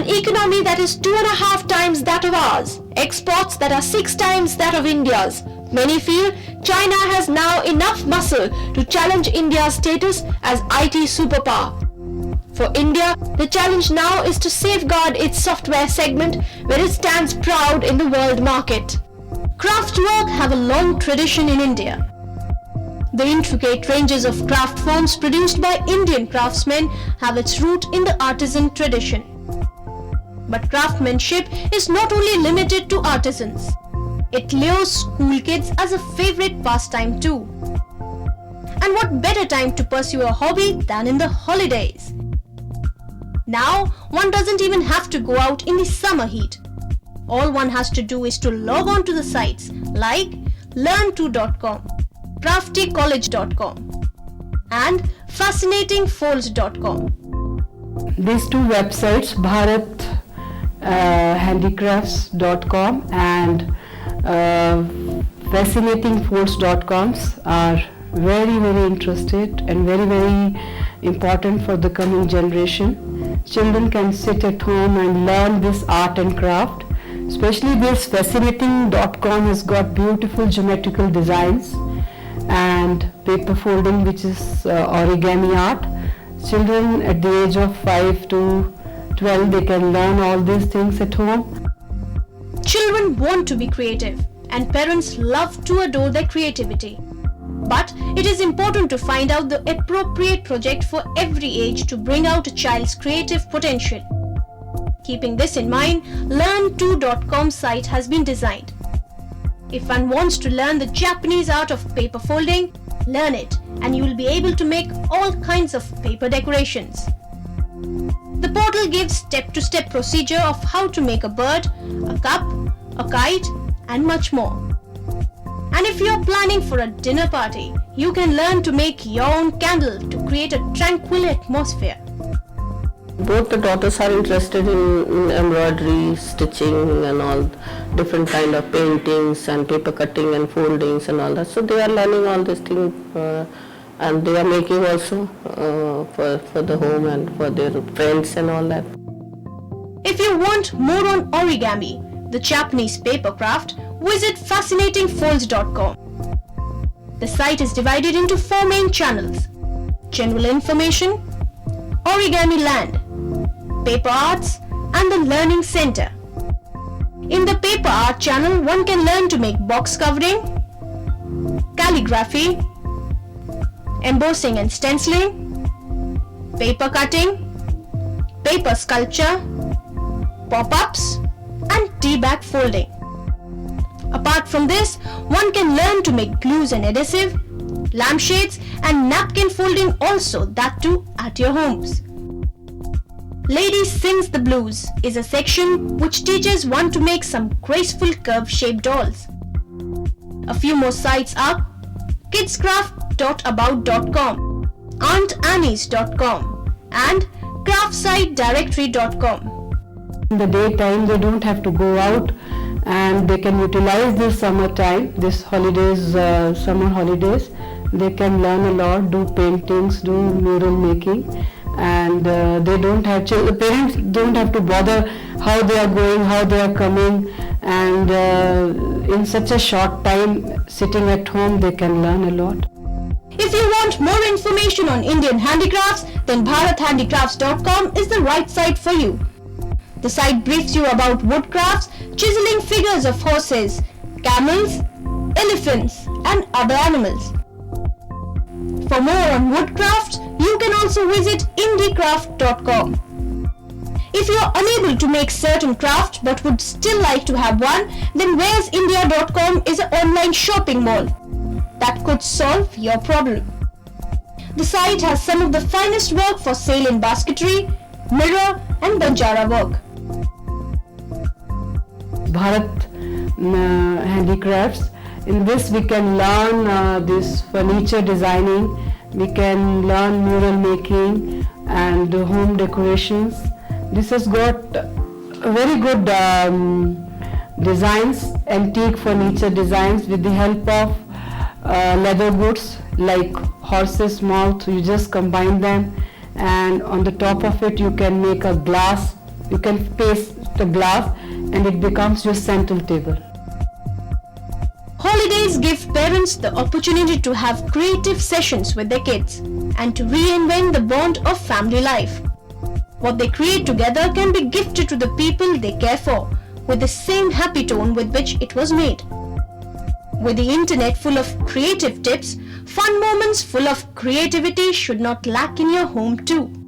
an economy that is 2.5 times that of ours, exports that are 6 times that of India's. Many feel China has now enough muscle to challenge India's status as IT superpower. For India, the challenge now is to safeguard its software segment where it stands proud in the world market. Craftwork have a long tradition in India. The intricate ranges of craft forms produced by Indian craftsmen have its root in the artisan tradition. But craftsmanship is not only limited to artisans. It lures school kids as a favorite pastime too. And what better time to pursue a hobby than in the holidays? Now, one doesn't even have to go out in the summer heat. All one has to do is to log on to the sites like learn2.com, craftycollege.com and fascinatingfolds.com. These two websites, handicrafts.com and fascinatingfolds.com, are very interested and very important for the coming generation. Children can sit at home and learn this art and craft. Especially this fascinating.com has got beautiful geometrical designs and paper folding, which is origami art. Children at the age of 5 to 12, they can learn all these things at home. Children want to be creative and parents love to adore their creativity. But it is important to find out the appropriate project for every age to bring out a child's creative potential. Keeping this in mind, learn2.com site has been designed. If one wants to learn the Japanese art of paper folding, learn it and you will be able to make all kinds of paper decorations. The portal gives step-to-step procedure of how to make a bird, a cup, a kite and much more. And if you are planning for a dinner party, you can learn to make your own candle to create a tranquil atmosphere. Both the daughters are interested in embroidery, stitching and all different kind of paintings and paper cutting and foldings and all that. So they are learning all these things and they are making also for the home and for their friends and all that. If you want more on origami, the Japanese paper craft, visit fascinatingfolds.com. The site is divided into 4 main channels: general information, origami land, paper arts and the learning center. In the paper art channel, one can learn to make box covering, calligraphy, embossing and stenciling, paper cutting, paper sculpture, pop-ups and tea bag folding. Apart from this, one can learn to make glues and adhesive, lampshades and napkin folding also, that too at your homes. Ladies Sings the Blues is a section which teaches one to make some graceful curve-shaped dolls. A few more sites are kidscraft.about.com, auntannies.com and craftsitedirectory.com. In the daytime, they don't have to go out and they can utilize this summertime, this holidays, summer holidays. They can learn a lot, do paintings, do mural making, and they don't have the parents don't have to bother how they are going, how they are coming, and in such a short time sitting at home they can learn a lot. If you want more information on Indian handicrafts, then bharathandicrafts.com is the right site for you. The site briefs you about woodcrafts, chiseling figures of horses, camels, elephants and other animals. For more on woodcraft, you can also visit indiecraft.com. If you are unable to make certain craft but would still like to have one, then where'sindia.com is an online shopping mall that could solve your problem. The site has some of the finest work for sale in basketry, mirror and banjara work. Bharat Handicrafts. In this we can learn this furniture designing, we can learn mural making and home decorations. This has got very good designs, antique furniture designs with the help of leather goods like horse's mouth. You just combine them and on the top of it you can make a glass You can paste the glass and it becomes your central table. Holidays give parents the opportunity to have creative sessions with their kids and to reinvent the bond of family life. What they create together can be gifted to the people they care for with the same happy tone with which it was made. With the internet full of creative tips, fun moments full of creativity should not lack in your home too.